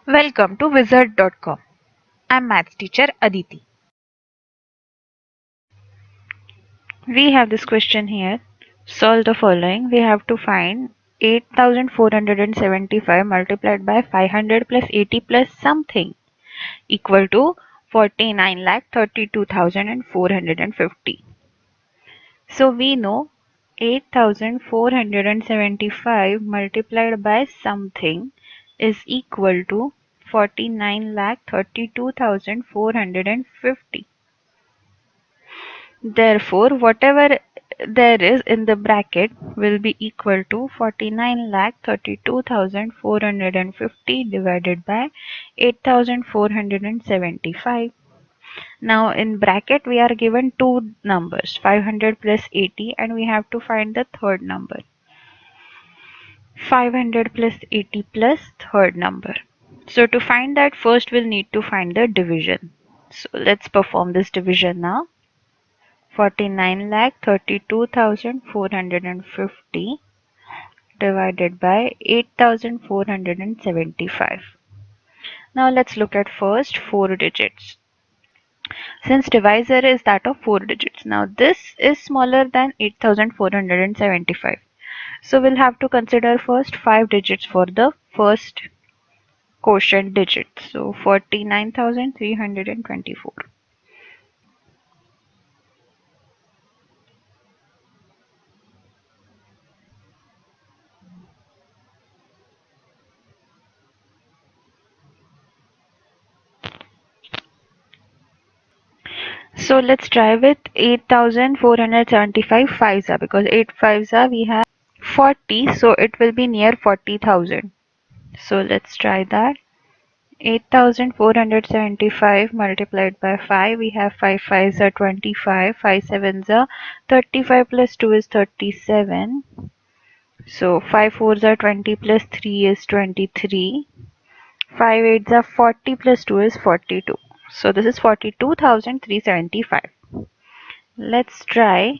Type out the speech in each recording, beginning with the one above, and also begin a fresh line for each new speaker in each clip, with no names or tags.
Welcome to Wizard.com. I'm maths teacher Aditi. We have this question here. Solve the following. We have to find 8475 multiplied by 500 plus 80 plus something equal to 49,32,450. So we know 8475 multiplied by something is equal to 49,32,450. Therefore, whatever there is in the bracket will be equal to 49,32,450 divided by 8,475. Now in bracket we are given two numbers, 500 plus 80, and we have to find the third number. 500 plus 80 plus third number. So to find that, first we'll need to find the division. So let's perform this division now. 49,32,450 divided by 8,475. Now let's look at first 4 digits. Since divisor is that of 4 digits, now this is smaller than 8,475. So we'll have to consider first 5 digits for the first quotient digit. So 49,324. So let's try with 8,475 fives are, because 8 fives are we have 40, so it will be near 40,000. So let's try that. 8,475 multiplied by 5, we have 5 fives are 25, 5 sevens are 35 plus 2 is 37. So 5 fours are 20 plus 3 is 23. 5 eights are 40 plus 2 is 42. So this is 42,375. Let's try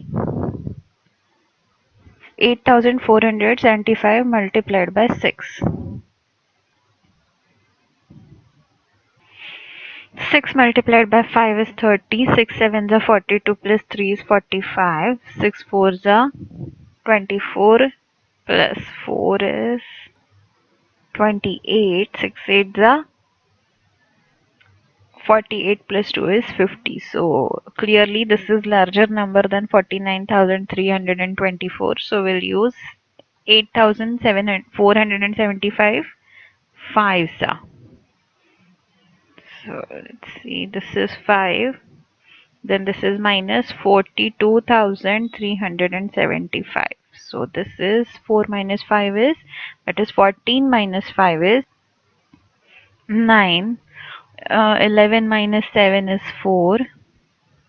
8,475 multiplied by 6. 6 multiplied by 5 is 30. 6 sevens are 42 plus 3 is 45. 6 fours are 24 plus 4 is 28. 6 eights are 48 plus 2 is 50. So clearly this is larger number than 49,324. So we'll use 8,475 fives. So let's see, this is 5. Then this is minus 42,375. So this is 4 minus 5 is, that is 14 minus 5 is 9. 11 minus 7 is 4.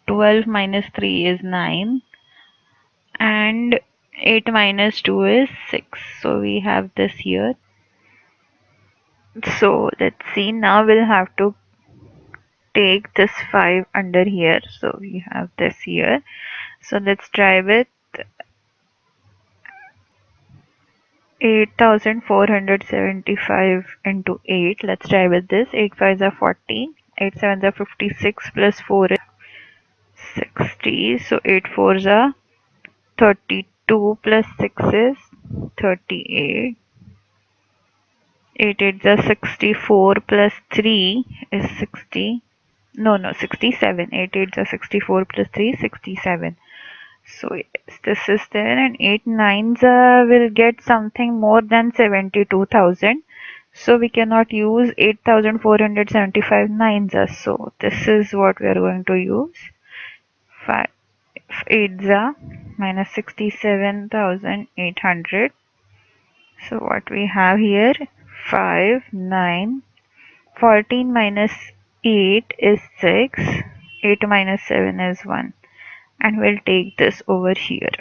12 minus 3 is 9. And 8 minus 2 is 6. So we have this here. So let's see, now we'll have to take this 5 under here. So we have this here. So let's try with 8,475 into 8. Let's try with this. 8 5s are 40. 8 7s are 56 plus 4 is 60. So 8 4s are 32 plus 6 is 38. 8 8s are 64 plus 3 is 60. No, 67. 8 8s are 64 plus 3 is 67. So yes, this is there, and 8 9s will get something more than 72,000. So we cannot use 8,475 nines. So this is what we are going to use. 5 8s are minus 67,800. So what we have here, 5 9. 14 minus 8 is 6. 8 minus 7 is 1. And we'll take this over here.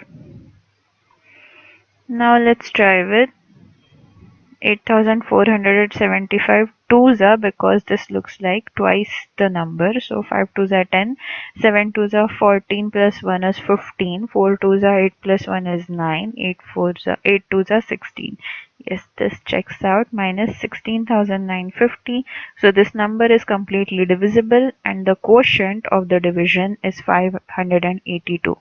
Now let's try with 8,475 twos are, because this looks like twice the number. So 5 twos are 10, 7 twos are 14 plus 1 is 15, 4 twos are 8 plus 1 is 9, 8 twos are 16. Yes, this checks out, minus 16,950. So this number is completely divisible and the quotient of the division is 582.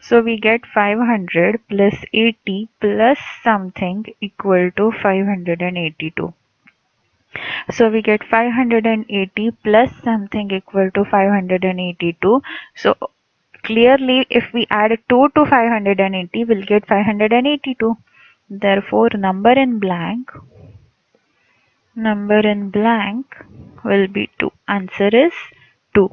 So we get 500 plus 80 plus something equal to 582. So we get 580 plus something equal to 582. So clearly if we add 2 to 580, we'll get 582. Therefore number in blank will be 2. Answer is 2.